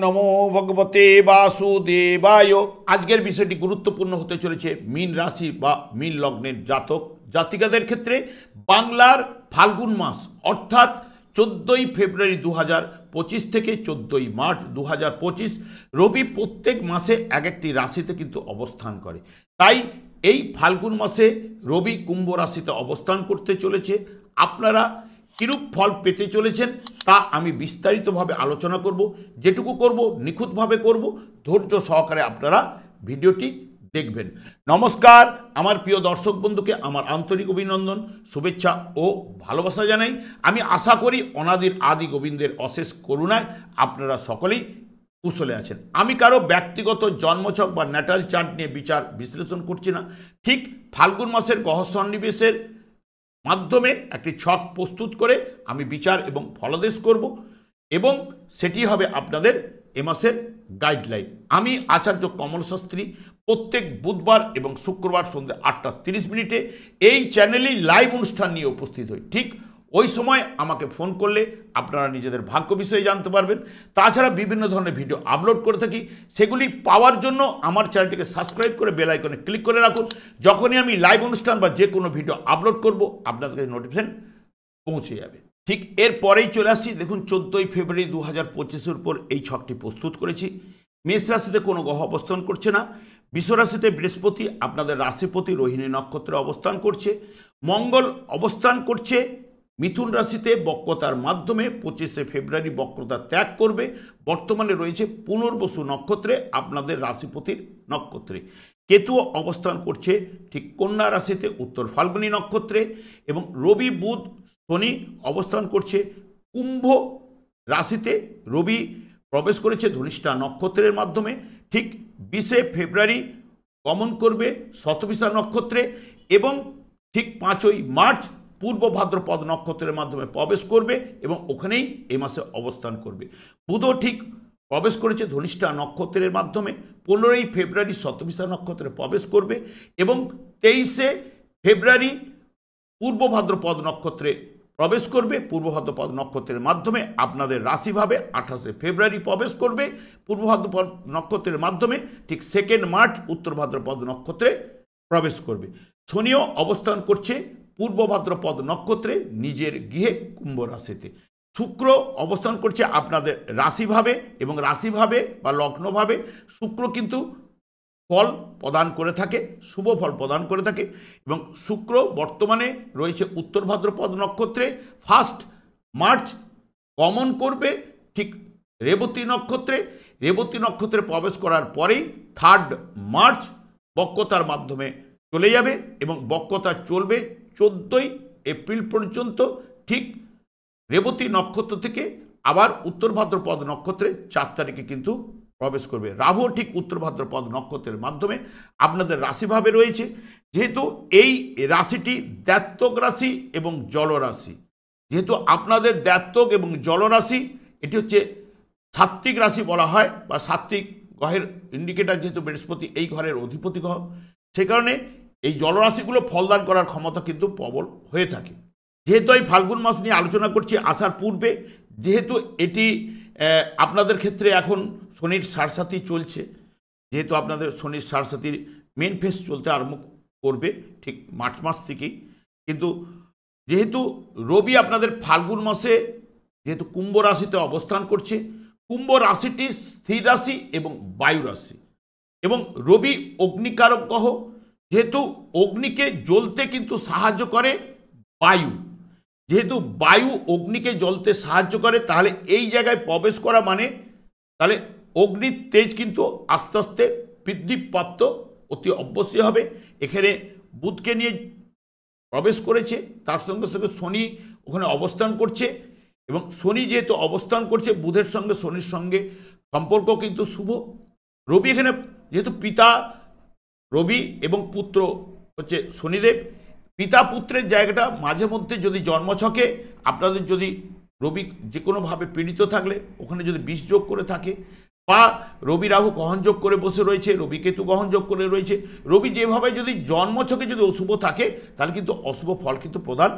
নমো ভগবতে বাসুদেবায়। আজকের বিষয়টি গুরুত্বপূর্ণ হতে চলেছে মীন রাশি বা মীন লগ্নের জাতক জাতিকাদের ক্ষেত্রে। বাংলার ফাল্গুন মাস অর্থাৎ 14ই ফেব্রুয়ারি 2025 থেকে 14ই মার্চ 2025 রবি প্রত্যেক মাসে এক একটি রাশিতে কিন্তু অবস্থান করে। তাই এই ফাল্গুন মাসে রবি কুম্ভ রাশিতে অবস্থান করতে চলেছে। আপনারা কিরূপ ফল পেতে চলেছেন তা আমি বিস্তারিতভাবে আলোচনা করব। যেটুকু করব নিখুঁতভাবে করব, ধৈর্য সহকারে আপনারা ভিডিওটি দেখবেন। নমস্কার, আমার প্রিয় দর্শক বন্ধুকে আমার আন্তরিক অভিনন্দন, শুভেচ্ছা ও ভালোবাসা জানাই। আমি আশা করি অনাদির আদি গোবিন্দের অশেষ করুণায় আপনারা সকলেই কুশলে আছেন। আমি কারো ব্যক্তিগত জন্মছক বা ন্যাটাল চার্ট নিয়ে বিচার বিশ্লেষণ করছি না। ঠিক ফাল্গুন মাসের গ্রহ সন্নিবেশের মাধ্যমে একটি ছক প্রস্তুত করে আমি বিচার এবং ফলাদেশ করব এবং সেটি হবে আপনাদের এ মাসের গাইডলাইন। আমি আচার্য কমল শাস্ত্রী প্রত্যেক বুধবার এবং শুক্রবার সন্ধ্যে 8:30 এই চ্যানেলেই লাইভ অনুষ্ঠান নিয়ে উপস্থিত হই। ঠিক ওই সময় আমাকে ফোন করলে আপনারা নিজেদের ভাগ্য বিষয়ে জানতে পারবেন। তাছাড়া বিভিন্ন ধরনের ভিডিও আপলোড করে থাকি, সেগুলি পাওয়ার জন্য আমার চ্যানেলটিকে সাবস্ক্রাইব করে বেল আইকনে ক্লিক করে রাখুন। যখনই আমি লাইভ অনুষ্ঠান বা যে কোনো ভিডিও আপলোড করব আপনাদের কাছে নোটিফিকেশন পৌঁছে যাবে। ঠিক এরপরেই চলে আসছি। দেখুন 14ই ফেব্রুয়ারি 2025 উপর এই ছকটি প্রস্তুত করেছি। মেষ রাশিতে কোনো গ্রহ অবস্থান করছে না। বৃষ রাশিতে বৃহস্পতি আপনাদের রাশিপতি রোহিণী নক্ষত্রে অবস্থান করছে। মঙ্গল অবস্থান করছে মিথুন রাশিতে বক্রতার মাধ্যমে 25শে ফেব্রুয়ারি বক্রতা ত্যাগ করবে। বর্তমানে রয়েছে পুনর্বসু নক্ষত্রে আপনাদের রাশিপতির নক্ষত্রে। কেতু অবস্থান করছে ঠিক কন্যা রাশিতে উত্তর ফাল্গুনী নক্ষত্রে এবং রবি বুধ শনি অবস্থান করছে কুম্ভ রাশিতে। রবি প্রবেশ করেছে ধনিষ্ঠা নক্ষত্রের মাধ্যমে। ঠিক 20শে ফেব্রুয়ারি গমন করবে শতভিষা নক্ষত্রে এবং ঠিক 5ই মার্চ পূর্ব ভাদ্রপদ নক্ষত্রের মাধ্যমে প্রবেশ করবে এবং ওখানেই এই মাসে অবস্থান করবে। বুধও ঠিক প্রবেশ করেছে ধনিষ্ঠা নক্ষত্রের মাধ্যমে। 15ই ফেব্রুয়ারি শতভিষা নক্ষত্রে প্রবেশ করবে এবং 23শে ফেব্রুয়ারি পূর্ব ভাদ্রপদ নক্ষত্রে প্রবেশ করবে। পূর্ব ভাদ্রপদ নক্ষত্রের মাধ্যমে আপনাদের রাশিভাবে 28শে ফেব্রুয়ারি প্রবেশ করবে পূর্ব ভাদ্রপদ নক্ষত্রের মাধ্যমে। ঠিক 2 মার্চ উত্তর ভাদ্রপদ নক্ষত্রে প্রবেশ করবে। শনিও অবস্থান করছে পূর্ব ভাদ্রপদ নক্ষত্রে নিজের গৃহে কুম্ভ রাশিতে। শুক্র অবস্থান করছে আপনাদের রাশিভাবে এবং রাশিভাবে বা লগ্নভাবে শুক্র কিন্তু ফল প্রদান করে থাকে, শুভ ফল প্রদান করে থাকে এবং শুক্র বর্তমানে রয়েছে উত্তর ভাদ্রপদ নক্ষত্রে। 1 মার্চ গমন করবে ঠিক রেবতী নক্ষত্রে। রেবতী নক্ষত্রে প্রবেশ করার পরেই 3 মার্চ বক্রতার মাধ্যমে চলে যাবে এবং বক্রতা চলবে 14ই এপ্রিল পর্যন্ত। ঠিক রেবতী নক্ষত্র থেকে আবার উত্তর ভাদ্রপদ নক্ষত্রে 4 তারিখে কিন্তু প্রবেশ করবে। রাহু ঠিক উত্তর ভাদ্রপদ নক্ষত্রের মাধ্যমে আপনাদের রাশিভাবে রয়েছে। যেহেতু এই রাশিটি দ্ব্যর্থক রাশি এবং জলরাশি, যেহেতু আপনাদের দ্ব্যর্থক এবং জলরাশি, এটি হচ্ছে সাত্ত্বিক রাশি বলা হয় বা সাত্ত্বিক গ্রহের ইন্ডিকেটার। যেহেতু বৃহস্পতি এই ঘরের অধিপতি গ্রহ, সে কারণে এই জলরাশিগুলো ফলদান করার ক্ষমতা কিন্তু প্রবল হয়ে থাকে। যেহেতু এই ফাল্গুন মাস নিয়ে আলোচনা করছি আসার পূর্বে, যেহেতু এটি আপনাদের ক্ষেত্রে এখন শনির সাড়সাতি চলছে, যেহেতু আপনাদের শনির সাড়সাতির মেন ফেস চলতে আরম্ভ করবে ঠিক মার্চ মাস থেকেই, কিন্তু যেহেতু রবি আপনাদের ফাল্গুন মাসে যেহেতু কুম্ভ রাশিতে অবস্থান করছে, কুম্ভ রাশিটি স্থির রাশি এবং বায়ু রাশি এবং রবি অগ্নিকারক গ্রহ। যেহেতু অগ্নিকে জ্বলতে কিন্তু সাহায্য করে বায়ু, যেহেতু বায়ু অগ্নিকে জ্বলতে সাহায্য করে, তাহলে এই জায়গায় প্রবেশ করা মানে তাহলে অগ্নির তেজ কিন্তু আস্তে আস্তে বৃদ্ধিপ্রাপ্ত অতি অবশ্যই হবে। এখানে বুধকে নিয়ে প্রবেশ করেছে, তার সঙ্গে সঙ্গে শনি ওখানে অবস্থান করছে এবং শনি যেহেতু অবস্থান করছে বুধের সঙ্গে শনির সঙ্গে সম্পর্ক কিন্তু শুভ। রবি এখানে যেহেতু পিতা রবি এবং পুত্র হচ্ছে শনিদেব, পিতা পুত্রের জায়গাটা মাঝে মধ্যে যদি জন্মছকে আপনাদের যদি রবি যে কোনোভাবে পীড়িত থাকলে ওখানে যদি বিষ যোগ করে থাকে বা রবি রাহু গ্রহণযোগ করে বসে রয়েছে, রবি কেতু গ্রহণযোগ করে রয়েছে, রবি যেভাবে যদি জন্মছকে যদি অশুভ থাকে তাহলে কিন্তু অশুভ ফল কিন্তু প্রদান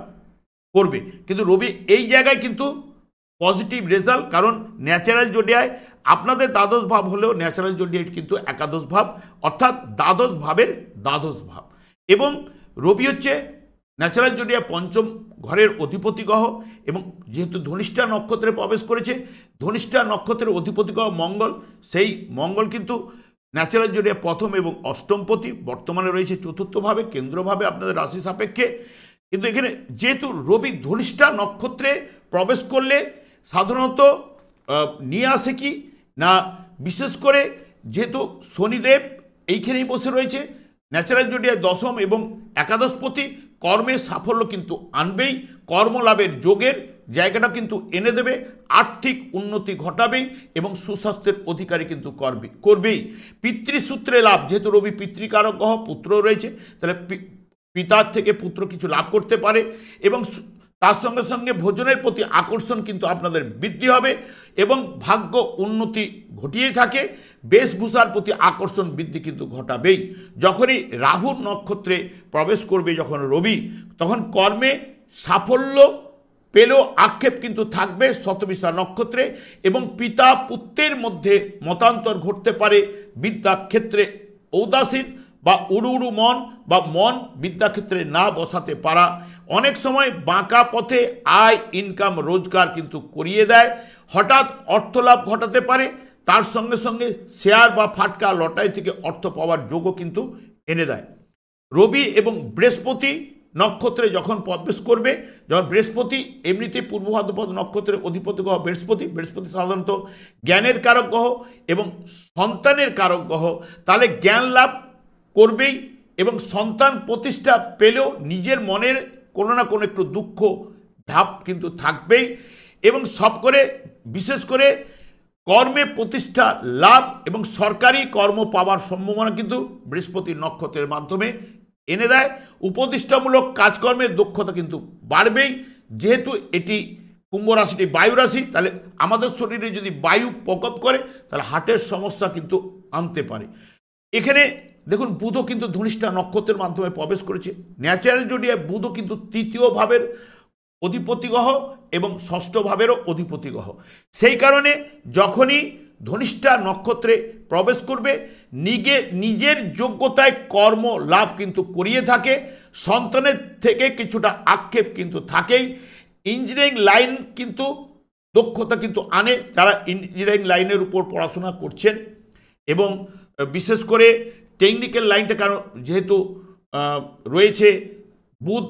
করবে। কিন্তু রবি এই জায়গায় কিন্তু পজিটিভ রেজাল্ট, কারণ ন্যাচারাল জোডিয়ায় আপনাদের দ্বাদশ ভাব হলেও ন্যাচারাল জোডিয়াক কিন্তু একাদশ ভাব, অর্থাৎ দ্বাদশ ভাবের দ্বাদশ ভাব। এবং রবি হচ্ছে ন্যাচারাল জোডিয়াক পঞ্চম ঘরের অধিপতি গ্রহ, এবং যেহেতু ধনিষ্ঠা নক্ষত্রে প্রবেশ করেছে, ধনিষ্ঠা নক্ষত্রের অধিপতি গ্রহ মঙ্গল, সেই মঙ্গল কিন্তু ন্যাচারাল জোডিয়াক প্রথম এবং অষ্টমপতি, বর্তমানে রয়েছে চতুর্থভাবে, কেন্দ্রভাবে আপনাদের রাশি সাপেক্ষে। কিন্তু এখানে যেহেতু রবি ধনিষ্ঠা নক্ষত্রে প্রবেশ করলে সাধারণত নিয়ে আসে কি না, বিশেষ করে যেহেতু শনিদেব এইখানেই বসে রয়েছে, ন্যাচারাল জোডিয়াক দশম এবং একাদশপতি, কর্মের সাফল্য কিন্তু আনবেই, কর্মলাভের যোগের জায়গাটা কিন্তু এনে দেবে, আর্থিক উন্নতি ঘটাবেই এবং সুস্বাস্থ্যের অধিকারী কিন্তু করবেই। পিতৃসূত্রে লাভ, যেহেতু রবি পিতৃকারক গ্রহ, পুত্র রয়েছে, তাহলে পিতার থেকে পুত্র কিছু লাভ করতে পারে, এবং তার সঙ্গে সঙ্গে ভোজনের প্রতি আকর্ষণ কিন্তু আপনাদের বৃদ্ধি হবে এবং ভাগ্য উন্নতি ঘটিয়ে থাকে। বেশভূষার প্রতি আকর্ষণ বৃদ্ধি কিন্তু ঘটাবেই। যখনই রাহুর নক্ষত্রে প্রবেশ করবে যখন রবি, তখন কর্মে সাফল্য পেলেও আক্ষেপ কিন্তু থাকবে শতবিশা নক্ষত্রে, এবং পিতা পুত্রের মধ্যে মতান্তর ঘটতে পারে, বিদ্যাক্ষেত্রে ঔদাসীন বা উড়ু মন বা মন বিদ্যাক্ষেত্রে না বসাতে পারা, অনেক সময় বাঁকা পথে আয় ইনকাম রোজগার কিন্তু করিয়ে দেয়, হঠাৎ অর্থলাভ ঘটাতে পারে, তার সঙ্গে সঙ্গে শেয়ার বা ফাটকা লটারি থেকে অর্থ পাওয়ার যোগও কিন্তু এনে দেয়। রবি এবং বৃহস্পতি নক্ষত্রে যখন প্রবেশ করবে, যখন বৃহস্পতি এমনিতেই পূর্ব ভাদ্রপদ নক্ষত্রের অধিপতি গ্রহ বৃহস্পতি, বৃহস্পতি সাধারণত জ্ঞানের কারক গ্রহ এবং সন্তানের কারক গ্রহ, তাহলে জ্ঞান লাভ করবেই এবং সন্তান প্রতিষ্ঠা পেলেও নিজের মনের কোনো না কোনো একটু দুঃখ ভাব কিন্তু থাকবেই, এবং সব করে বিশেষ করে কর্মে প্রতিষ্ঠা লাভ এবং সরকারি কর্ম পাওয়ার সম্ভাবনা কিন্তু বৃহস্পতি নক্ষত্রের মাধ্যমে এনে দেয়। উপদিষ্টামূলক কাজকর্মের দক্ষতা কিন্তু বাড়বেই, যেহেতু এটি কুম্ভ রাশিটি বায়ু রাশি, তাহলে আমাদের শরীরে যদি বায়ু প্রকোপ করে তাহলে হার্টের সমস্যা কিন্তু আনতে পারে। এখানে দেখুন বুধও কিন্তু ধনিষ্ঠা নক্ষত্রের মাধ্যমে প্রবেশ করেছে, ন্যাচারাল জোডিয়াক বুধও কিন্তু তৃতীয় ভাবের অধিপতি গ্রহ এবং ষষ্ঠ ভাবেরও অধিপতি গ্রহ। সেই কারণে যখনই ধনিষ্ঠা নক্ষত্রে প্রবেশ করবে নিজের যোগ্যতায় কর্ম লাভ কিন্তু করিয়ে থাকে, সন্তানের থেকে কিছুটা আক্ষেপ কিন্তু থাকেই। ইঞ্জিনিয়ারিং লাইন কিন্তু দক্ষতা কিন্তু আনে, যারা ইঞ্জিনিয়ারিং লাইনের উপর পড়াশোনা করছেন, এবং বিশেষ করে টেকনিক্যাল লাইনটা, কারণ যেহেতু রয়েছে বুধ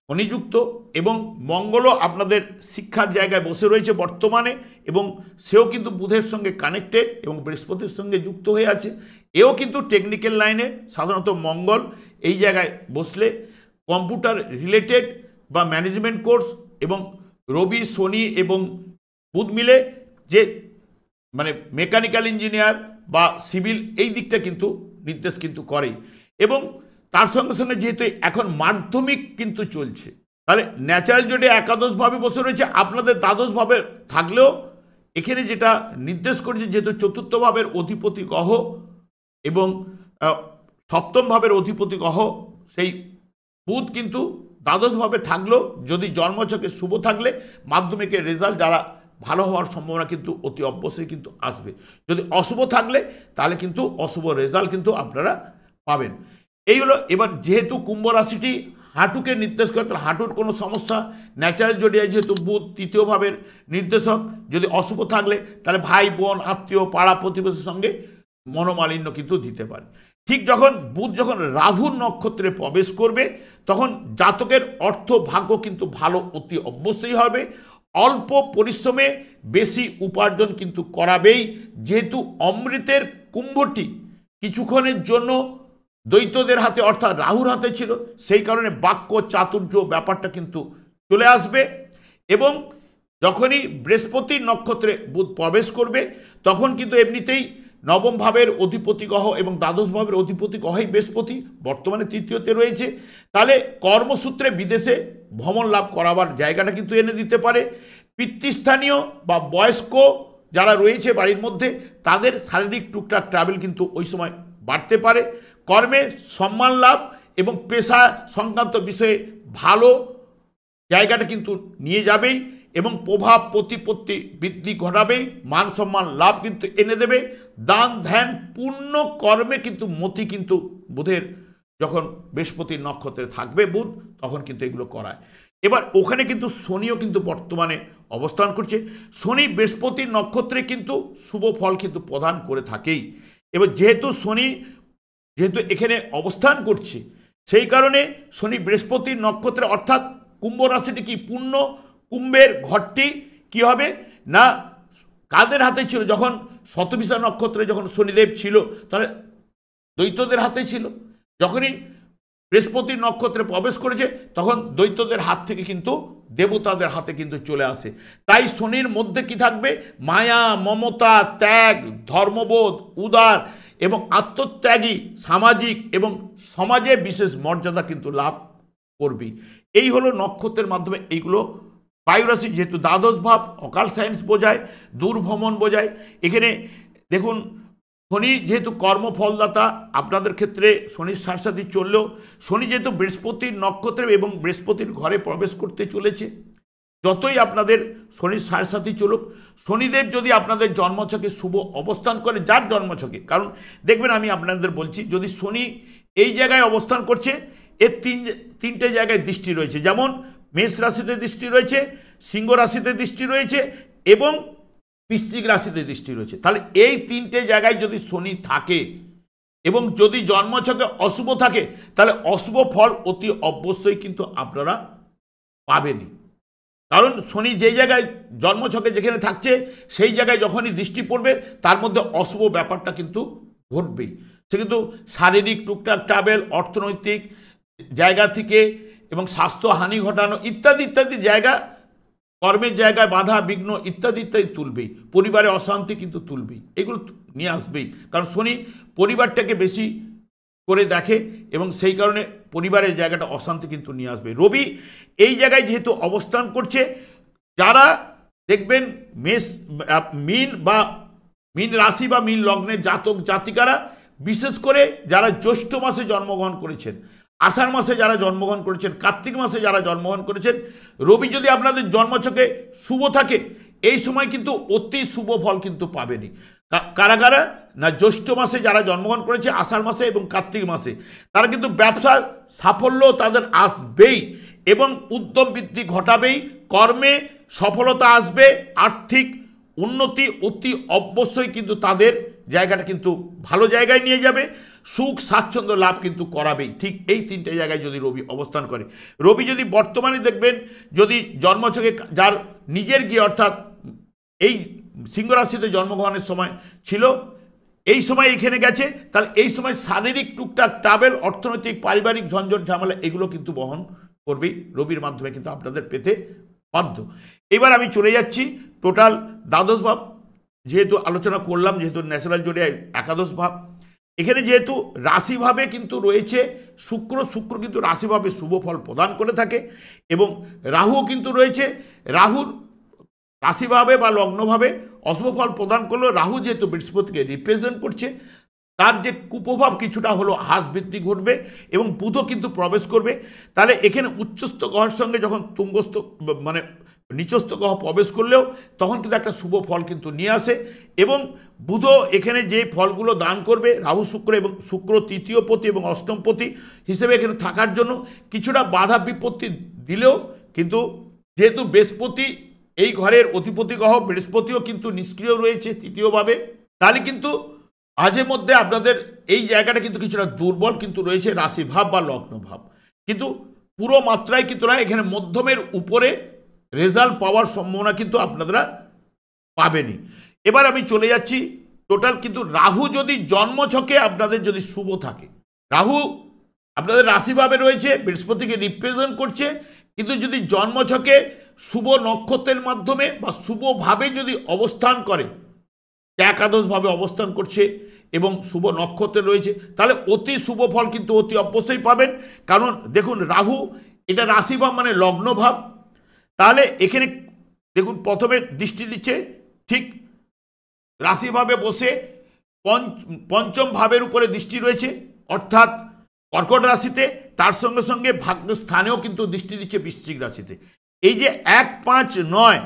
শনিযুক্ত এবং মঙ্গলও আপনাদের শিক্ষার জায়গায় বসে রয়েছে বর্তমানে, এবং সেও কিন্তু বুধের সঙ্গে কানেক্টেড এবং বৃহস্পতির সঙ্গে যুক্ত হয়ে আছে, এও কিন্তু টেকনিক্যাল লাইনে সাধারণত মঙ্গল এই জায়গায় বসলে কম্পিউটার রিলেটেড বা ম্যানেজমেন্ট কোর্স, এবং রবি শনি এবং বুধ মিলে যে মানে মেকানিক্যাল ইঞ্জিনিয়ার বা সিভিল এই দিকটা কিন্তু নির্দেশ কিন্তু করেই। এবং তার সঙ্গে সঙ্গে যেহেতু এখন মাধ্যমিক কিন্তু চলছে, তাহলে ন্যাচারাল জোডিয়াক একাদশভাবে বসে রয়েছে, আপনাদের দ্বাদশভাবে থাকলেও এখানে যেটা নির্দেশ করেছে, যেহেতু চতুর্থ ভাবের অধিপতি গ্রহ এবং সপ্তম ভাবের অধিপতি গ্রহ সেই বুধ কিন্তু দ্বাদশভাবে থাকলেও যদি জন্মছকে শুভ থাকলে মাধ্যমিকের রেজাল্ট যারা ভালো হওয়ার সম্ভাবনা কিন্তু অতি অবশ্যই কিন্তু আসবে। যদি অশুভ থাকলে তাহলে কিন্তু অশুভ রেজাল্ট কিন্তু আপনারা পাবেন। এই হলো। এবার যেহেতু কুম্ভ রাশিটি হাঁটুকে নির্দেশ করে, তাহলে হাঁটুর কোনো সমস্যা, ন্যাচারাল জোডিয়াক যেহেতু বুধ তৃতীয় ভাবের নির্দেশক, যদি অশুভ থাকলে তাহলে ভাই বোন আত্মীয় পাড়া প্রতিবেশীর সঙ্গে মনোমালিন্য কিন্তু দিতে পারে। ঠিক বুধ যখন রাহুর নক্ষত্রে প্রবেশ করবে তখন জাতকের অর্থ ভাগ্য কিন্তু ভালো অতি অবশ্যই হবে, অল্প পরিশ্রমে বেশি উপার্জন কিন্তু করাবেই। যেহেতু অমৃতের কুম্ভটি কিছুক্ষণের জন্য দৈত্যদের হাতে অর্থাৎ রাহুর হাতে ছিল, সেই কারণে বাক্য চাতুর্য ব্যাপারটা কিন্তু চলে আসবে। এবং যখনই বৃহস্পতির নক্ষত্রে বুধ প্রবেশ করবে তখন কিন্তু এমনিতেই নবম ভাবের অধিপতি গ্রহ এবং দ্বাদশ ভাবের অধিপতি গ্রহই বৃহস্পতি বর্তমানে তৃতীয়তে রয়েছে, তাহলে কর্মসূত্রে বিদেশে ভ্রমণ লাভ করাবার জায়গাটা কিন্তু এনে দিতে পারে। পিতৃস্থানীয় বা বয়স্ক যারা রয়েছে বাড়ির মধ্যে তাদের শারীরিক টুকটাক ট্রাভেল কিন্তু ওই সময় বাড়তে পারে। কর্মে সম্মান লাভ এবং পেশা সংক্রান্ত বিষয়ে ভালো জায়গাটা কিন্তু নিয়ে যাবেই। এবং প্রভাব প্রতিপত্তি বৃদ্ধি ঘটাবেই, মান সম্মান লাভ কিন্তু এনে দেবে। দান ধ্যান পূর্ণ কর্মে কিন্তু মতি কিন্তু বুধের যখন বৃহস্পতির নক্ষত্রে থাকবে বুধ, তখন কিন্তু এগুলো করায়। এবার ওখানে কিন্তু শনিও কিন্তু বর্তমানে অবস্থান করছে। শনি বৃহস্পতির নক্ষত্রে কিন্তু শুভ ফল কিন্তু প্রদান করে থাকেই। এবার যেহেতু এখানে অবস্থান করছে, সেই কারণে শনি বৃহস্পতির নক্ষত্রে অর্থাৎ কুম্ভ রাশিটি কি পূর্ণ, কুম্ভের ঘরটি কি হবে না কাদের হাতে ছিল? যখন শতবিশা নক্ষত্রে যখন শনিদেব ছিল, তাহলে দৈত্যদের হাতে ছিল। যখনই বৃহস্পতির নক্ষত্রে প্রবেশ করেছে, তখন দৈত্যদের হাত থেকে কিন্তু দেবতাদের হাতে কিন্তু চলে আসে। তাই শনির মধ্যে কি থাকবে? মায়া, মমতা, ত্যাগ, ধর্মবোধ, উদার এবং আত্মত্যাগী, সামাজিক এবং সমাজে বিশেষ মর্যাদা কিন্তু লাভ করবে। এই হলো নক্ষত্রের মাধ্যমে এইগুলো। বায়ুরাশি যেহেতু দ্বাদশ ভাব অকাল সায়েন্স বোঝায়, দূরভ্রমণ বোঝায়। এখানে দেখুন শনি যেহেতু কর্মফলদাতা, আপনাদের ক্ষেত্রে শনির সাথে চললেও শনি যেহেতু বৃহস্পতির নক্ষত্রে এবং বৃহস্পতির ঘরে প্রবেশ করতে চলেছে, যতই আপনাদের শনির সাথে চলুক, শনিদেব যদি আপনাদের জন্মছকে শুভ অবস্থান করে, যার জন্মছকে, কারণ দেখবেন আমি আপনাদের বলছি, যদি শনি এই জায়গায় অবস্থান করছে, এর তিনটে জায়গায় দৃষ্টি রয়েছে। যেমন মেষ রাশিতে দৃষ্টি রয়েছে, সিংহ রাশিতে দৃষ্টি রয়েছে এবং বৃশ্চিক রাশিতে দৃষ্টি রয়েছে। তাহলে এই তিনটে জায়গায় যদি শনি থাকে এবং যদি জন্মছকে অশুভ থাকে, তাহলে অশুভ ফল অতি অবশ্যই কিন্তু আপনারা পাবেনই। কারণ শনি যেই জায়গায় জন্মছকে যেখানে থাকছে, সেই জায়গায় যখনই দৃষ্টি পড়বে, তার মধ্যে অশুভ ব্যাপারটা কিন্তু ঘটবেই। সে কিন্তু শারীরিক টুকটাক ট্রাভেল, অর্থনৈতিক জায়গা থেকে এবং স্বাস্থ্যহানি ঘটানো ইত্যাদি ইত্যাদি জায়গা, কর্মের জায়গায় বাধা বিঘ্ন ইত্যাদি ইত্যাদি তুলবেই। পরিবারে অশান্তি কিন্তু তুলবেই, এগুলো নিয়ে আসবেই। কারণ শনি পরিবারটাকে বেশি করে দেখে এবং সেই কারণে পরিবারের জায়গাটা অশান্তি কিন্তু নিয়ে আসবে। রবি এই জায়গায় যেহেতু অবস্থান করছে, যারা দেখবেন মীন রাশি বা মীন লগ্নের জাতক জাতিকারা, বিশেষ করে যারা জ্যৈষ্ঠ মাসে জন্মগ্রহণ করেছেন, আষাঢ় মাসে যারা জন্মগ্রহণ করেছেন, কার্তিক মাসে যারা জন্মগ্রহণ করেছেন, রবি যদি আপনাদের জন্মছকে শুভ থাকে, এই সময় কিন্তু অতি শুভ ফল কিন্তু পাবেনি। কারা কারা না জ্যৈষ্ঠ মাসে যারা জন্মগ্রহণ করেছে, আষাঢ় মাসে এবং কার্তিক মাসে, তারা কিন্তু ব্যবসার সাফল্য তাদের আসবেই এবং উদ্যম বৃদ্ধি ঘটাবেই, কর্মে সফলতা আসবে, আর্থিক উন্নতি অতি অবশ্যই কিন্তু তাদের জায়গাটা কিন্তু ভালো জায়গায় নিয়ে যাবে, সুখ স্বাচ্ছন্দ্য লাভ কিন্তু করাবেই। ঠিক এই তিনটে জায়গায় যদি রবি অবস্থান করে, রবি যদি বর্তমানে দেখবেন যদি জন্মছকে যার নিজের গিয়ে অর্থাৎ এই সিংহ রাশিতে জন্মগ্রহণের সময় ছিল, এই সময় এখানে গেছে, তাহলে এই সময় শারীরিক টুকটাক ট্রাভেল, অর্থনৈতিক পারিবারিক ঝঞ্ঝট ঝামেলা এগুলো কিন্তু বহন করবেই। রবির মাধ্যমে কিন্তু আপনাদের পেতে বাধ্য। এবার আমি চলে যাচ্ছি টোটাল দ্বাদশ ভাব, যেহেতু আলোচনা করলাম, যেহেতু ন্যাচারাল জোডিয়ায় একাদশ ভাব, এখানে যেহেতু রাশিভাবে কিন্তু রয়েছে শুক্র কিন্তু রাশিভাবে শুভ ফল প্রদান করে থাকে এবং রাহুও কিন্তু রয়েছে। রাহুর রাশিভাবে বা লগ্নভাবে অশুভ ফল প্রদান করলেও রাহু যেহেতু বৃহস্পতিকে রিপ্রেজেন্ট করছে, তার যে কুপ্রভাব কিছুটা হলো হ্রাস বৃদ্ধি ঘটবে এবং বুধও কিন্তু প্রবেশ করবে। তাহলে এখানে উচ্চস্থ গ্রহের সঙ্গে যখন তুঙ্গস্থ মানে নিচস্থ গ্রহ প্রবেশ করলেও তখন কিন্তু একটা শুভ ফল কিন্তু নিয়ে আসে এবং বুধও এখানে যে ফলগুলো দান করবে, রাহু শুক্র এবং শুক্র তৃতীয় পতি এবং অষ্টম পতি হিসেবে এখানে থাকার জন্য কিছুটা বাধা বিপত্তি দিলেও, কিন্তু যেহেতু বৃহস্পতি এই ঘরের অধিপতি গ্রহ, বৃহস্পতিও কিন্তু নিষ্ক্রিয় রয়েছে তৃতীয়ভাবে, তাহলে কিন্তু মাঝে মধ্যে আপনাদের এই জায়গাটা কিন্তু কিছুটা দুর্বল কিন্তু রয়েছে রাশি ভাব বা লগ্ন ভাব, কিন্তু পুরো মাত্রায় কিন্তু না, এখানে মধ্যমের উপরে রেজাল্ট পাওয়ার সম্ভাবনা কিন্তু আপনারা পাবেনই। এবার আমি চলে যাচ্ছি টোটাল, কিন্তু রাহু যদি জন্মছকে আপনাদের যদি শুভ থাকে, রাহু আপনাদের রাশিভাবে রয়েছে, বৃহস্পতিকে রিপ্রেজেন্ট করছে, কিন্তু যদি জন্মছকে শুভ নক্ষত্রের মাধ্যমে বা শুভভাবে যদি অবস্থান করে, একাদশভাবে অবস্থান করছে এবং শুভ নক্ষত্রে রয়েছে, তাহলে অতি শুভ ফল কিন্তু অতি অবশ্যই পাবেন। কারণ দেখুন রাহু এটা রাশিভাব মানে লগ্নভাব, তাহলে এখানে দেখুন প্রথমে দৃষ্টি দিচ্ছে ঠিক রাশিভাবে বসে পঞ্চম ভাবের উপরে দৃষ্টি রয়েছে অর্থাৎ কর্কট রাশিতে, তার সঙ্গে সঙ্গে ভাগ্য স্থানেও কিন্তু দৃষ্টি দিচ্ছে বৃশ্চিক রাশিতে। এই যে 1-5-9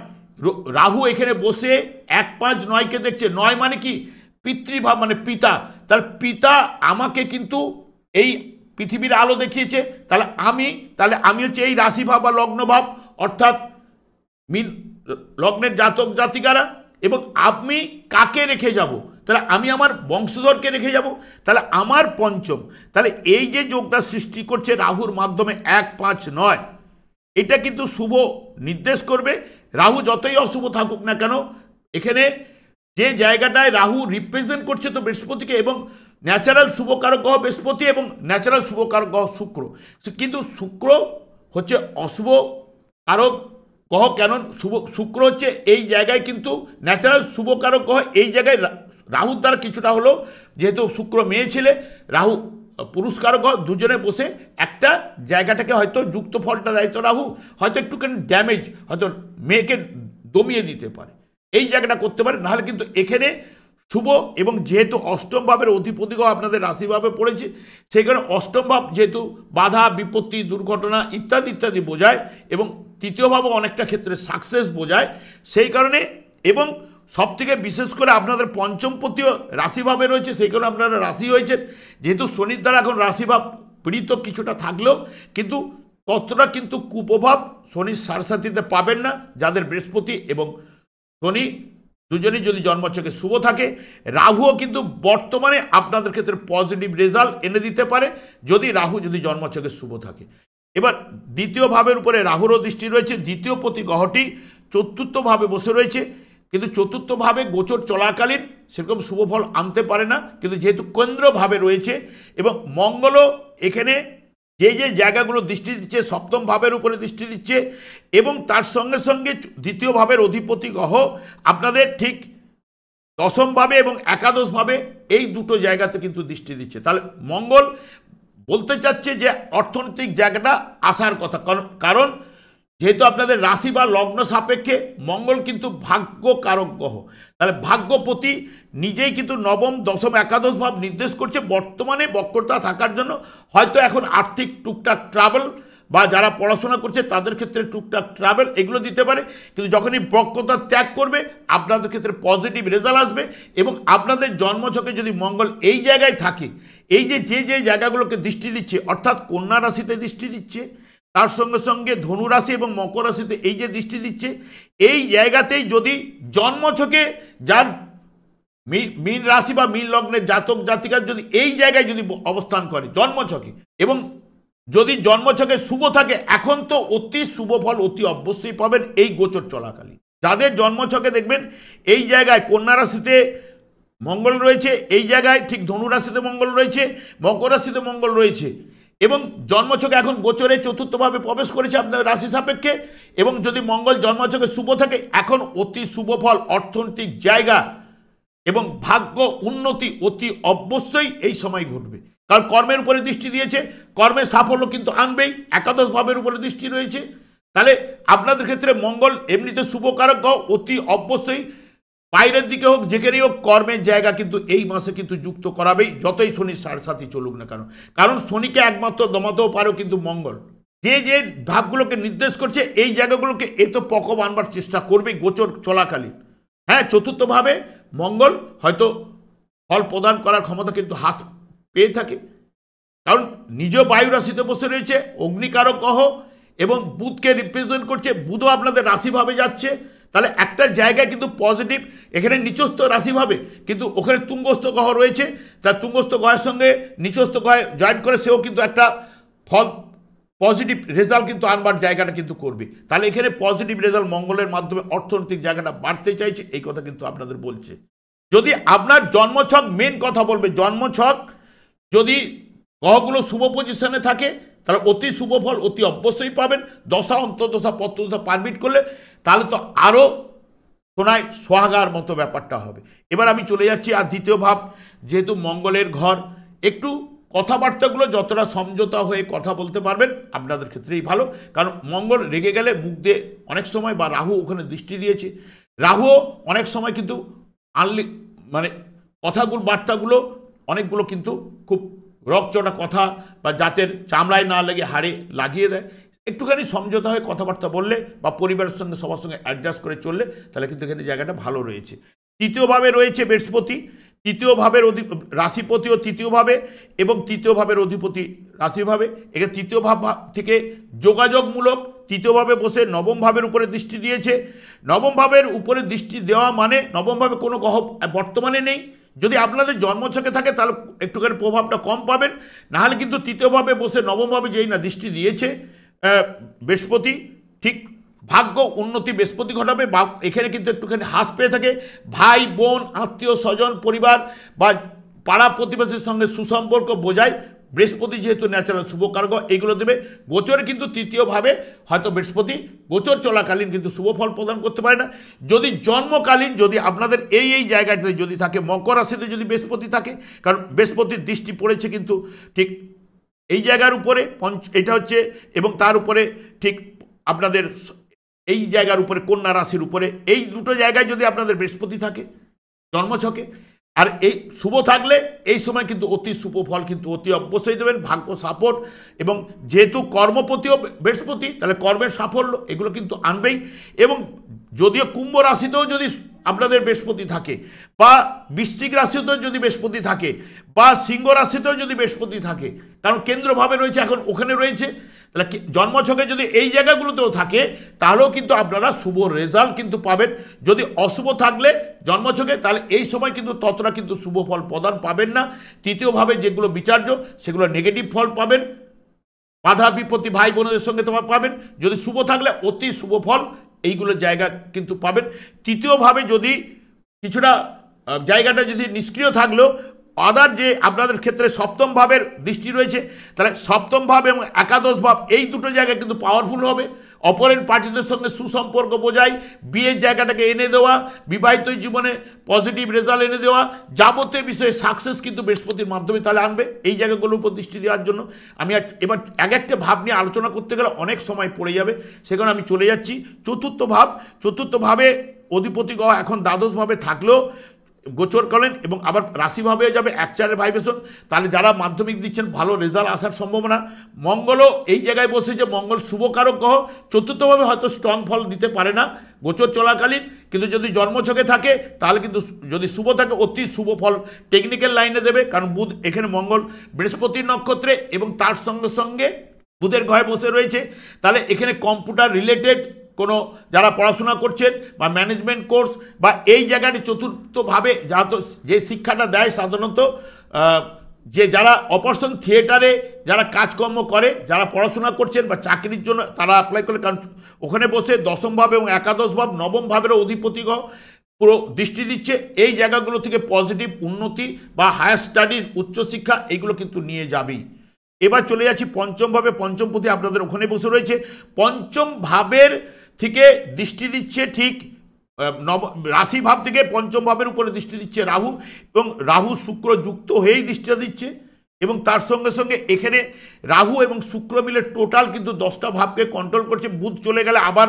রাহু এখানে বসে 1-5-9কে দেখছে। 9 মানে কি? পিতৃভাব, মানে পিতা। তাহলে পিতা আমাকে কিন্তু এই পৃথিবীর আলো দেখিয়েছে। তাহলে আমি হচ্ছে এই রাশিভাব বা লগ্নভাব, অর্থাৎ মিন লগ্নের জাতক জাতিকারা। এবং আমি কাকে রেখে যাব? তাহলে আমি আমার বংশধরকে রেখে যাব। তাহলে আমার পঞ্চম, তাহলে এই যে যোগটা সৃষ্টি করছে রাহুর মাধ্যমে 1-5-9, এটা কিন্তু শুভ নির্দেশ করবে। রাহু যতই অশুভ থাকুক না কেন, এখানে যে জায়গাটায় রাহু রিপ্রেজেন্ট করছে তো বৃহস্পতিকে, এবং ন্যাচারাল শুভকারক গ্রহ বৃহস্পতি এবং ন্যাচারাল শুভকারক গ্রহ শুক্র। কিন্তু শুক্র হচ্ছে অশুভ কারক গ্রহ। কেন? শুক্র হচ্ছে এই জায়গায় কিন্তু ন্যাচারাল শুভকারক গ্রহ। এই জায়গায় রাহুর দ্বারা কিছুটা হলো, যেহেতু শুক্র মেয়ে ছেলে, রাহু পুরস্কারক গ্রহ, দুজনে বসে একটা জায়গাটাকে হয়তো যুক্ত ফলটা দেয়, তো রাহু হয়তো একটুখানি ড্যামেজ, হয়তো মেয়েকে দমিয়ে দিতে পারে, এই জায়গাটা করতে পারে। নাহলে কিন্তু এখানে শুভ, এবং যেহেতু অষ্টম ভাবের অধিপতি গ্রহ আপনাদের রাশিভাবে পড়েছে, সেই কারণে অষ্টম ভাব যেহেতু বাধা, বিপত্তি, দুর্ঘটনা ইত্যাদি ইত্যাদি বোঝায়, এবং তৃতীয় ভাবও অনেকটা ক্ষেত্রে সাকসেস বোঝায়। সেই কারণে, এবং সবথেকে বিশেষ করে আপনাদের পঞ্চমপতিও রাশিভাবে রয়েছে, সেই কারণে আপনারা রাশি হয়েছে। যেহেতু শনির দ্বারা এখন রাশিভাব পীড়িত কিছুটা থাকলেও, কিন্তু ততটা কিন্তু কুপ্রভাব শনির সারসাথীতে পাবেন না। যাদের বৃহস্পতি এবং শনি দুজনেই যদি জন্মছকে শুভ থাকে, রাহুও কিন্তু বর্তমানে আপনাদের ক্ষেত্রে পজিটিভ রেজাল্ট এনে দিতে পারে, যদি জন্মছকে শুভ থাকে। এবার দ্বিতীয় ভাবের উপরে রাহুরও দৃষ্টি রয়েছে। দ্বিতীয় পতি গ্রহটি চতুর্থ ভাবে বসে রয়েছে, কিন্তু চতুর্থ ভাবে গোচর চলাকালীন সেরকম শুভ ফল আনতে পারে না। কিন্তু যেহেতু কেন্দ্র ভাবে রয়েছে, এবং মঙ্গলও এখানে যে যে জায়গাগুলো দৃষ্টি দিচ্ছে, সপ্তম ভাবের উপরে দৃষ্টি দিচ্ছে, এবং তার সঙ্গে সঙ্গে দ্বিতীয় ভাবের অধিপতি গ্রহ আপনাদের ঠিক দশম ভাবে এবং একাদশ ভাবে, এই দুটো জায়গাতে কিন্তু দৃষ্টি দিচ্ছে। তাহলে মঙ্গল বলতে চাচ্ছে যে অর্থনৈতিক জায়গাটা আসার কথা। কারণ যেহেতু আপনাদের রাশি বা লগ্ন সাপেক্ষে মঙ্গল কিন্তু ভাগ্য কারক গ্রহ, তাহলে ভাগ্যপতি নিজেই কিন্তু নবম, দশম, একাদশ ভাব নির্দেশ করছে। বর্তমানে বক্রতা থাকার জন্য হয়তো এখন আর্থিক টুকটাক ট্রাভেল, বা যারা পড়াশোনা করছে তাদের ক্ষেত্রে টুকটাক ট্রাভেল এগুলো দিতে পারে। কিন্তু যখনই বক্রতা ত্যাগ করবে, আপনাদের ক্ষেত্রে পজিটিভ রেজাল্ট আসবে। এবং আপনাদের জন্মছকে যদি মঙ্গল এই জায়গায় থাকে, এই যে যে জায়গাগুলোকে দৃষ্টি দিচ্ছে, অর্থাৎ কন্যা রাশিতে দৃষ্টি দিচ্ছে, তার সঙ্গে সঙ্গে ধনু রাশি এবং মকর রাশিতে এই যে দৃষ্টি দিচ্ছে, এই জায়গাতেই যদি জন্মছকে যার মীন রাশি বা মীন লগ্নের জাতক জাতিকার যদি এই জায়গায় যদি অবস্থান করে জন্মছকে, এবং যদি জন্মছকে শুভ থাকে, এখন তো অতি শুভ ফল অতি অবশ্যই পাবেন এই গোচর চলাকালীন। যাদের জন্মছকে দেখবেন এই জায়গায় কন্যা রাশিতে মঙ্গল রয়েছে, এই জায়গায় ঠিক ধনু রাশিতে মঙ্গল রয়েছে, মকর রাশিতে মঙ্গল রয়েছে, এবং জন্মছকে এখন গোচরে চতুর্থভাবে প্রবেশ করেছে আপনার রাশি সাপেক্ষে, এবং যদি মঙ্গল জন্মছকে শুভ থাকে, এখন অতি শুভ ফল, অর্থনৈতিক জায়গা এবং ভাগ্য উন্নতি অতি অবশ্যই এই সময় ঘটবে। কারণ কর্মের উপরে দৃষ্টি দিয়েছে, কর্মের সাফল্য কিন্তু আনবেই। একাদশ ভাবের উপরে দৃষ্টি রয়েছে, তাহলে আপনাদের ক্ষেত্রে মঙ্গল এমনিতে শুভকারক গ্রহ, অতি অবশ্যই বাইরের দিকে হোক যেখানেই হোক কর্মের জায়গা কিন্তু এই মাসে কিন্তু যুক্ত করাবেই, যতই শনির সাথে চলুক না কেন। কারণ শনিকে একমাত্র দমাতেও পারেও কিন্তু মঙ্গল যে যে ভাবগুলোকে নির্দেশ করছে, এই জায়গাগুলোকে এ তো পকব আনবার চেষ্টা করবে গোচর চলাকালীন। হ্যাঁ, চতুর্থভাবে মঙ্গল হয়তো ফল প্রদান করার ক্ষমতা কিন্তু হ্রাস পেয়ে থাকে, কারণ নিজ বায়ু রাশিতে বসে রয়েছে, অগ্নিকারক গ্রহ, এবং বুধকে রিপ্রেজেন্ট করছে। বুধও আপনাদের রাশিভাবে যাচ্ছে, তাহলে একটা জায়গায় কিন্তু পজিটিভ। এখানে নিচস্থ রাশিভাবে, কিন্তু ওখানে তুঙ্গস্থ গ্রহ রয়েছে, তার তুঙ্গস্থ গ্রহের সঙ্গে নিচস্থ গ্রহে জয়েন করে সেও কিন্তু একটা ফল পজিটিভ রেজাল্ট কিন্তু আনবার জায়গাটা কিন্তু করবে। তাহলে এখানে পজিটিভ রেজাল্ট মঙ্গলের মাধ্যমে অর্থনৈতিক জায়গাটা বাড়তে চাইছে, এই কথা কিন্তু আপনাদের বলছে। যদি আপনার জন্মছক মেন কথা বলবে, জন্মছক যদি গ্রহগুলো শুভ পজিশনে থাকে, তাহলে অতি শুভ ফল অতি অবশ্যই পাবেন। দশা, অন্তর্দশা, পত্রদশা পারমিট করলে তাহলে তো আরও সোনায় সোহাগার মতো ব্যাপারটা হবে। এবার আমি চলে যাচ্ছি আর দ্বিতীয় ভাব, যেহেতু মঙ্গলের ঘর, একটু কথাবার্তাগুলো যতটা সমঝোতা হয়ে কথা বলতে পারবেন আপনাদের ক্ষেত্রেই ভালো। কারণ মঙ্গল রেগে গেলে মুখ দিয়ে অনেক সময়, বা রাহু ওখানে দৃষ্টি দিয়েছে, রাহুও অনেক সময় কিন্তু মানে কথাগুলো বার্তাগুলো অনেকগুলো কিন্তু খুব রকচটা কথা, বা জাতের চামড়ায় না লেগে হাড়ে লাগিয়ে দেয়। একটুখানি সমঝোতা হয়ে কথাবার্তা বললে বা পরিবারের সঙ্গে সবার সঙ্গে অ্যাডজাস্ট করে চললে তাহলে কিন্তু এখানে জায়গাটা ভালো রয়েছে। তৃতীয়ভাবে রয়েছে বৃহস্পতি, তৃতীয় ভাবের রাশিপতিও তৃতীয়ভাবে এবং তৃতীয় ভাবের অধিপতি রাশিভাবে। এখানে তৃতীয় ভাব থেকে যোগাযোগমূলক তৃতীয়ভাবে বসে নবম ভাবের উপরে দৃষ্টি দিয়েছে। নবম ভাবের উপরে দৃষ্টি দেওয়া মানে নবম ভাবে কোনো গ্রহ বর্তমানে নেই। যদি আপনাদের জন্মছকে থাকে তাহলে একটুখানি প্রভাবটা কম পাবেন, নাহলে কিন্তু তৃতীয়ভাবে বসে নবমভাবে যেই না দৃষ্টি দিয়েছে বৃহস্পতি, ঠিক ভাগ্য উন্নতি বৃহস্পতি ঘটাবে। বা এখানে কিন্তু একটুখানি হ্রাস পেয়ে থাকে ভাই বোন আত্মীয় স্বজন পরিবার বা পাড়া প্রতিবেশীর সঙ্গে সুসম্পর্ক বোঝায়। বৃহস্পতি যেহেতু ন্যাচারাল শুভকারক এগুলো দেবে। গোচরে কিন্তু তৃতীয়ভাবে হয়তো বৃহস্পতি গোচর চলাকালীন কিন্তু শুভ ফল প্রদান করতে পারে না। যদি জন্মকালীন যদি আপনাদের এই জায়গাটাতে যদি থাকে মকর রাশিতে যদি বৃহস্পতি থাকে, কারণ বৃহস্পতির দৃষ্টি পড়েছে কিন্তু ঠিক এই জায়গার উপরে এটা হচ্ছে, এবং তার উপরে ঠিক আপনাদের এই জায়গার উপরে কন্যা রাশির উপরে, এই দুটো জায়গায় যদি আপনাদের বৃহস্পতি থাকে জন্মছকে আর এই শুভ থাকলে এই সময় কিন্তু অতি শুভ ফল কিন্তু অতি অবশ্যই দেবেন। ভাগ্য সাপোর্ট এবং যেহেতু কর্মপতিও বৃহস্পতি তাহলে কর্মের সাফল্য এগুলো কিন্তু আনবেই। এবং যদিও কুম্ভ রাশিতেও যদি আপনাদের বৃহস্পতি থাকে বা বৃশ্চিক রাশিতেও যদি বৃহস্পতি থাকে বা সিংহ রাশিতেও যদি বৃহস্পতি থাকে, কারণ কেন্দ্রভাবে রয়েছে এখন ওখানে রয়েছে, তাহলে জন্মছকে যদি এই জায়গাগুলোতেও থাকে তাহলেও কিন্তু আপনারা শুভ রেজাল্ট কিন্তু পাবেন। যদি অশুভ থাকলে জন্মছকে তাহলে এই সময় কিন্তু ততটা কিন্তু শুভ ফল প্রদান পাবেন না। তৃতীয়ভাবে যেগুলো বিচার্য সেগুলো নেগেটিভ ফল পাবেন, বাধা বিপত্তি ভাই বোনদের সঙ্গে তোমার পাবেন। যদি শুভ থাকলে অতি শুভ ফল এইগুলো জায়গা কিন্তু পাবেন। তৃতীয়ভাবে যদি কিছুটা জায়গাটা যদি নিষ্ক্রিয় থাকলেও আদার যে আপনাদের ক্ষেত্রে সপ্তম ভাবের দৃষ্টি রয়েছে, তাহলে সপ্তম ভাব এবং একাদশ ভাব এই দুটো জায়গা কিন্তু পাওয়ারফুল হবে। অপরের পার্টিদের সঙ্গে সুসম্পর্ক বোঝায়, বিয়ের জায়গাটাকে এনে দেওয়া, বিবাহিত জীবনে পজিটিভ রেজাল্ট এনে দেওয়া, যাবতীয় বিষয়ে সাকসেস কিন্তু বৃহস্পতির মাধ্যমে তাহলে আনবে। এই জায়গাগুলোর উপর দৃষ্টি দেওয়ার জন্য আমি এবার এক একটা ভাব নিয়ে আলোচনা করতে গেলে অনেক সময় পড়ে যাবে, সেখানে আমি চলে যাচ্ছি চতুর্থ ভাবে অধিপতি গ্রহ এখন দ্বাদশভাবে থাকলেও গোচর করেন এবং আবার রাশিভাবে যাবে 1-4 ভাইব্রেশন। তাহলে যারা মাধ্যমিক দিচ্ছেন ভালো রেজাল্ট আসার সম্ভাবনা। মঙ্গলও এই জায়গায় বসে যে মঙ্গল শুভকারক গ্রহ চতুর্থভাবে হয়তো স্ট্রং ফল দিতে পারে না গোচর চলাকালীন, কিন্তু যদি জন্মছকে থাকে তাহলে কিন্তু যদি শুভ থাকে অতি শুভ ফল টেকনিক্যাল লাইনে দেবে, কারণ বুধ এখানে মঙ্গল বৃহস্পতির নক্ষত্রে এবং তার সঙ্গে সঙ্গে বুধের ঘরে বসে রয়েছে। তাহলে এখানে কম্পিউটার রিলেটেড কোনো যারা পড়াশোনা করছেন বা ম্যানেজমেন্ট কোর্স বা এই জায়গাটি চতুর্থভাবে যে শিক্ষাটা দেয় সাধারণত যে যারা অপারেশন থিয়েটারে যারা কাজকর্ম করে, যারা পড়াশোনা করছেন বা চাকরির জন্য তারা অ্যাপ্লাই করে, কারণ ওখানে বসে দশম ভাব এবং একাদশ ভাব নবম ভাবেরও অধিপতি গ্রহ পুরো দৃষ্টি দিচ্ছে। এই জায়গাগুলো থেকে পজিটিভ উন্নতি বা হায়ার স্টাডিজ উচ্চশিক্ষা এগুলো কিন্তু নিয়ে যাবেই। এবার চলে যাচ্ছি পঞ্চম ভাবে। পঞ্চমপতি আপনাদের ওখানে বসে রয়েছে। পঞ্চম ভাবের থেকে দৃষ্টি দিচ্ছে ঠিক রাশি ভাব থেকে পঞ্চম ভাবের উপরে দৃষ্টি দিচ্ছে রাহু, এবং রাহু শুক্র যুক্ত হয়েই দৃষ্টিটা দিচ্ছে। এবং তার সঙ্গে সঙ্গে এখানে রাহু এবং শুক্র মিলে টোটাল কিন্তু 10টা ভাবকে কন্ট্রোল করছে। বুধ চলে গেলে আবার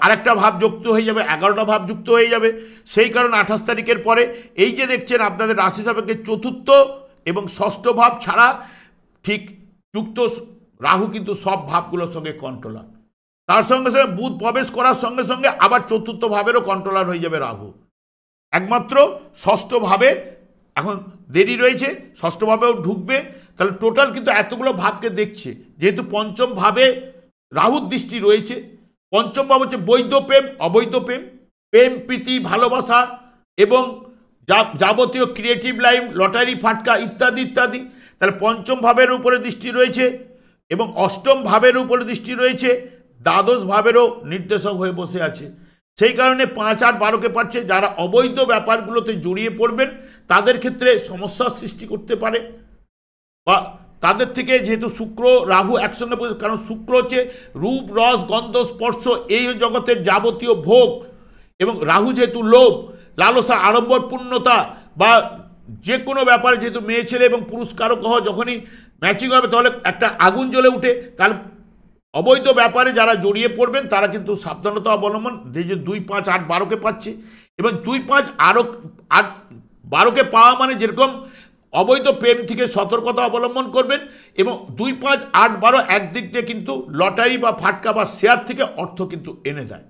আরেকটা ভাব যুক্ত হয়ে যাবে, 11টা ভাব যুক্ত হয়ে যাবে। সেই কারণে 28 তারিখের পরে এই যে দেখছেন আপনাদের রাশি সাপেক্ষে চতুর্থ এবং ষষ্ঠ ভাব ছাড়া ঠিক যুক্ত রাহু কিন্তু সব ভাবগুলোর সঙ্গে কন্ট্রোলার। তার সঙ্গে সঙ্গে বুধ প্রবেশ করার সঙ্গে সঙ্গে আবার চতুর্থ ভাবেরও কন্ট্রোলার হয়ে যাবে রাহু। একমাত্র ষষ্ঠ ভাবে এখন দেরি রয়েছে, ষষ্ঠ ভাবেও ঢুকবে। তাহলে টোটাল কিন্তু এতগুলো ভাবকে দেখছে, যেহেতু পঞ্চম ভাবে রাহুর দৃষ্টি রয়েছে। পঞ্চম ভাব হচ্ছে বৈধ প্রেম অবৈধ প্রেম, প্রেম প্রীতি ভালোবাসা এবং যাবতীয় ক্রিয়েটিভ লাইন লটারি ফাটকা ইত্যাদি ইত্যাদি। তাহলে পঞ্চম ভাবের উপরে দৃষ্টি রয়েছে এবং অষ্টম ভাবের উপরে দৃষ্টি রয়েছে, দ্বাদশ ভাবেরও নির্দেশক হয়ে বসে আছে। সেই কারণে 5 আর 12কে পাচ্ছে। যারা অবৈধ ব্যাপারগুলোতে জড়িয়ে পড়বেন তাদের ক্ষেত্রে সমস্যার সৃষ্টি করতে পারে, বা তাদের থেকে যেহেতু শুক্র রাহু একসঙ্গে, কারণ শুক্র হচ্ছে রূপ রস গন্ধ স্পর্শ এই জগতের যাবতীয় ভোগ, এবং রাহু যেহেতু লোভ লালসা আড়ম্বরপূর্ণতা বা যে কোনো ব্যাপারে যেহেতু মেয়ে ছেলে এবং পুরস্কারক গ্রহ যখনই ম্যাচিং হবে তাহলে একটা আগুন জ্বলে উঠে। তাহলে অবৈধ ব্যাপারে যারা জড়িয়ে পড়বেন তারা কিন্তু সাবধানতা অবলম্বন। যে 2, 5, 8, 12কে পাচ্ছে, এবং 2, 5 আরও 8, 12কে পাওয়া মানে যেরকম অবৈধ প্রেম থেকে সতর্কতা অবলম্বন করবেন এবং 2, 5, 8, 12 একদিক দিয়ে কিন্তু লটারি বা ফাটকা বা শেয়ার থেকে অর্থ কিন্তু এনে দেয়।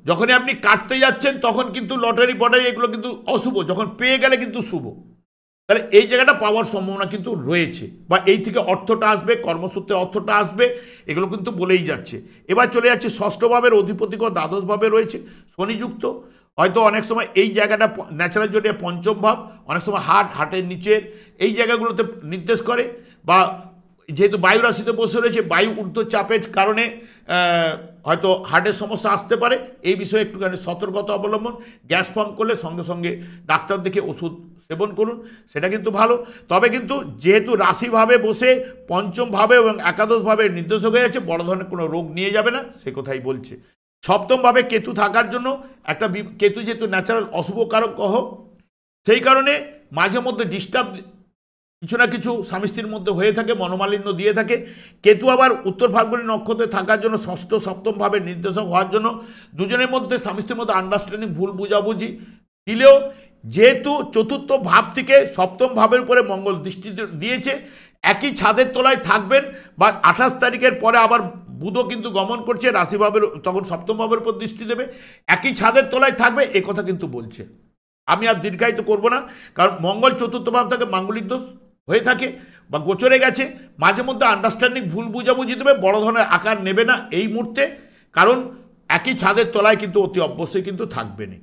যখনই আপনি কাটতে যাচ্ছেন তখন কিন্তু লটারি বটারি এগুলো কিন্তু অশুভ, যখন পেয়ে গেলে কিন্তু শুভ। তাহলে এই জায়গাটা পাওয়ার সম্ভাবনা কিন্তু রয়েছে, বা এই থেকে অর্থটা আসবে, কর্মসূত্রে অর্থটা আসবে, এগুলো কিন্তু বলেই যাচ্ছে। এবার চলে যাচ্ছে ষষ্ঠ ভাবের অধিপতিগণ দ্বাদশ ভাবে রয়েছে শনিযুক্ত। হয়তো অনেক সময় এই জায়গাটা ন্যাচারাল জোটে পঞ্চম ভাব, অনেক সময় হার্টের নিচের এই জায়গাগুলোতে নির্দেশ করে, বা যেহেতু বায়ু রাশিতে বসে রয়েছে বায়ু ঊর্ধ্বচাপের কারণে হয়তো হার্টের সমস্যা আসতে পারে। এই বিষয়ে একটুখানি সতর্কতা অবলম্বন, গ্যাস ফর্ম করলে সঙ্গে সঙ্গে ডাক্তার দেখে ওষুধ সেবন করুন, সেটা কিন্তু ভালো। তবে কিন্তু যেহেতু রাশিভাবে বসে পঞ্চম ভাবে এবং একাদশ ভাবে নির্দেশক হয়ে যাচ্ছে, বড় ধরনের কোনো রোগ নিয়ে যাবে না, সে কথাই বলছে। সপ্তম ভাবে কেতু থাকার জন্য একটা কেতু যেহেতু ন্যাচারাল অশুভকারক গ্রহ, সেই কারণে মাঝে মধ্যে ডিস্টার্ব কিছু না কিছু স্বামী স্ত্রীর মধ্যে হয়ে থাকে, মনোমালিন্য দিয়ে থাকে। কেতু আবার উত্তর ফাল্গুনী নক্ষত্রে থাকার জন্য ষষ্ঠ সপ্তম ভাবের নির্দেশক হওয়ার জন্য দুজনের মধ্যে স্বামী স্ত্রীর মধ্যে আন্ডারস্ট্যান্ডিং ভুল বুঝাবুঝি দিলেও, যেহেতু চতুর্থ ভাব থেকে সপ্তম ভাবের উপরে মঙ্গল দৃষ্টি দিয়েছে, একই ছাদের তলায় থাকবেন, বা 28 তারিখের পরে আবার বুধও কিন্তু গমন করছে রাশিভাবের, তখন সপ্তম ভাবের উপর দৃষ্টি দেবে, একই ছাদের তলায় থাকবে, এ কথা কিন্তু বলছে। আমি আর দীর্ঘায়িত করব না, কারণ মঙ্গল চতুর্থ ভাব থেকে মাঙ্গলিক দোষ হয়ে থাকে বা গোচরে গেছে, মাঝে মধ্যে আন্ডারস্ট্যান্ডিং ভুল বুঝাবুঝি দেবে, বড় ধরনের আকার নেবে না এই মুহূর্তে, কারণ একই ছাদের তলায় কিন্তু অতি অবশ্যই কিন্তু থাকবে না।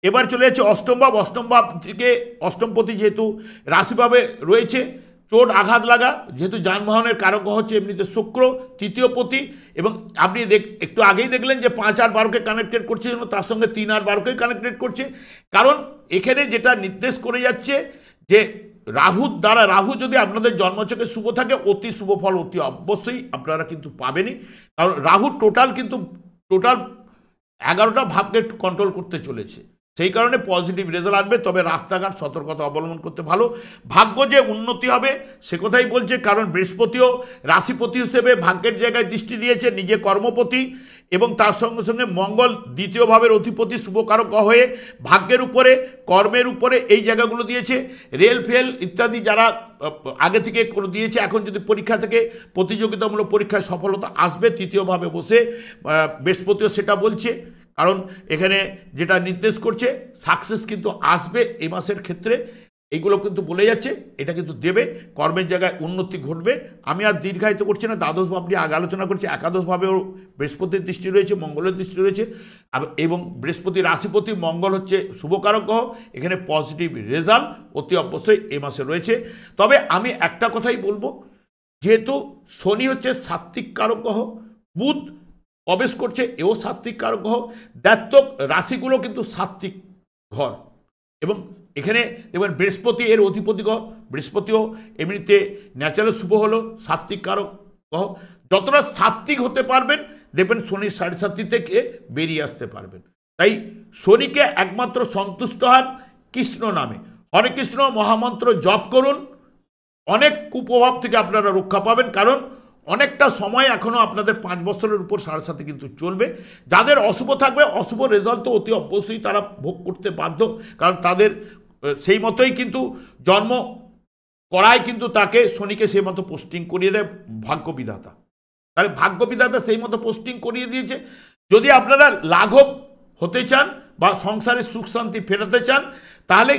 এবার চলে যাচ্ছে অষ্টম ভাব। অষ্টম ভাব থেকে অষ্টমপতি যেহেতু রাশিভাবে রয়েছে, চোট আঘাত লাগা, যেহেতু যানবাহনের কারক হচ্ছে এমনিতে শুক্র তৃতীয় পতি, এবং আপনি একটু আগেই দেখলেন যে 5 আর 12কে কানেক্টেড করছে, তার সঙ্গে 3 আর 12কে কানেক্টেড করছে, কারণ এখানে যেটা নির্দেশ করে যাচ্ছে যে রাহুর দ্বারা, রাহু যদি আপনাদের জন্মছকে শুভ থাকে, অতি শুভ ফল অতি অবশ্যই আপনারা কিন্তু পাবেনই, কারণ রাহু টোটাল 11টা ভাবকে কন্ট্রোল করতে চলেছে, সেই কারণে পজিটিভ রেজাল্ট আসবে। তবে রাস্তাঘাট সতর্কতা অবলম্বন করতে ভালো। ভাগ্য যে উন্নতি হবে সে কথাই বলছে, কারণ বৃহস্পতিও রাশিপতি হিসেবে ভাগ্যের জায়গায় দৃষ্টি দিয়েছে, নিজে কর্মপতি, এবং তার সঙ্গে সঙ্গে মঙ্গল দ্বিতীয় ভাবের অধিপতি শুভকারক হয়ে ভাগ্যের উপরে, কর্মের উপরে এই জায়গাগুলো দিয়েছে। রেল ফেল ইত্যাদি যারা আগে থেকে করে দিয়েছে, এখন যদি পরীক্ষা থেকে প্রতিযোগিতামূলক পরীক্ষায় সফলতা আসবে তৃতীয়ভাবে বসে, বৃহস্পতিও সেটা বলছে, কারণ এখানে যেটা নির্দেশ করছে সাকসেস কিন্তু আসবে এই মাসের ক্ষেত্রে, এইগুলো কিন্তু বলে যাচ্ছে, এটা কিন্তু দেবে, কর্মের জায়গায় উন্নতি ঘটবে। আমি আর দীর্ঘায়িত করছি না, দ্বাদশ ভাব নিয়ে আগে আলোচনা করছি। একাদশ ভাবেও বৃহস্পতির দৃষ্টি রয়েছে, মঙ্গলের দৃষ্টি রয়েছে, এবং বৃহস্পতি রাশিপতি, মঙ্গল হচ্ছে শুভকারক গ্রহ, এখানে পজিটিভ রেজাল্ট অতি অবশ্যই এই মাসে রয়েছে। তবে আমি একটা কথাই বলবো, যেহেতু শনি হচ্ছে সাত্ত্বিক কারক গ্রহ, বুধ প্রবেশ করছে এও সাত্ত্বিক কারক গ্রহ, দ্বাত্মক রাশিগুলো কিন্তু সাত্ত্বিক ঘর, এবং এখানে দেখবেন বৃহস্পতি এর অধিপতি গ্রহ, বৃহস্পতিও এমনিতে ন্যাচারাল শুভ হলো সাত্ত্বিক কারক গ্রহ। যতটা সাত্ত্বিক হতে পারবেন দেখবেন শনির 7.5 থেকে বেরিয়ে আসতে পারবেন। তাই শনিকে একমাত্র সন্তুষ্ট হন কৃষ্ণ নামে, হরে কৃষ্ণ মহামন্ত্র জপ করুন, অনেক কুপ্রভাব থেকে আপনারা রক্ষা পাবেন, কারণ অনেকটা সময় এখনও আপনাদের 5 বছরের উপর 7.5 কিন্তু চলবে। যাদের অশুভ থাকবে, অশুভ রেজাল্ট তো অতি অবশ্যই তারা ভোগ করতে বাধ্য, কারণ তাদের সেই মতোই কিন্তু জন্ম করায় কিন্তু তাকে শনিকে সেই মতো পোস্টিং করিয়ে দেয় ভাগ্যবিধাতা। তাহলে ভাগ্যবিধাতা সেই মতো পোস্টিং করিয়ে দিয়েছে। যদি আপনারা লাঘব হতে চান বা সংসারের সুখ শান্তি ফেরাতে চান, তাহলে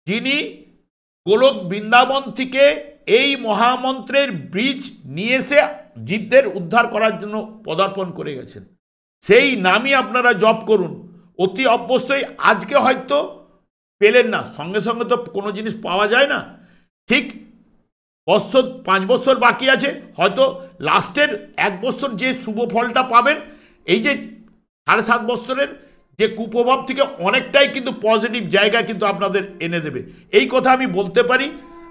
যিনি গোলক বৃন্দাবন থেকে এই মহামন্ত্রের বীজ নিয়ে এসে জীবদের উদ্ধার করার জন্য পদার্পণ করে গেছেন, সেই নামই আপনারা জপ করুন। অতি অবশ্যই আজকে হয়তো পেলেন না, সঙ্গে সঙ্গে তো কোনো জিনিস পাওয়া যায় না, ঠিক 5 বছর বাকি আছে, হয়তো লাস্টের 1 বছর যে শুভ ফলটা পাবেন, এই যে 7.5 বছরের যে কুপ্রভাব থেকে অনেকটাই কিন্তু পজিটিভ জায়গা কিন্তু আপনাদের এনে দেবে, এই কথা আমি বলতে পারি।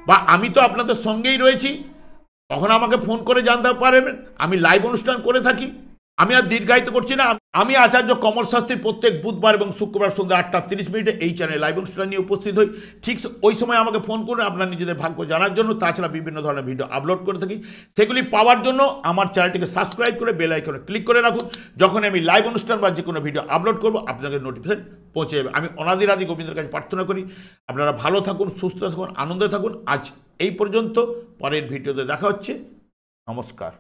বা আমি তো আপনাদের সঙ্গেই রয়েছি, তখন আমাকে ফোন করে জানতে পারবেন, আমি লাইভ অনুষ্ঠান করে থাকি। আমি আর দীর্ঘায়িত করছি না। আমি আচার্য কমল শাস্ত্রী প্রত্যেক বুধবার এবং শুক্রবার সন্ধ্যা 8:30 এই চ্যানেলে লাইভ অনুষ্ঠান নিয়ে উপস্থিত হই। ঠিক ওই সময় আমাকে ফোন করুন আপনার নিজেদের ভাগ্য জানার জন্য। তাছাড়া বিভিন্ন ধরনের ভিডিও আপলোড করে থাকি, সেগুলি পাওয়ার জন্য আমার চ্যানেলটিকে সাবস্ক্রাইব করে বেল আইকনে ক্লিক করে রাখুন। যখন আমি লাইভ অনুষ্ঠান বা যে কোনো ভিডিও আপলোড করবো আপনাদের নোটিফিকেশন পৌঁছে যাবে। আমি অনাদিরাদি গোবিন্দের কাছে প্রার্থনা করি আপনারা ভালো থাকুন, সুস্থ থাকুন, আনন্দে থাকুন। আজ এই পর্যন্ত, পরের ভিডিওতে দেখা হচ্ছে। নমস্কার।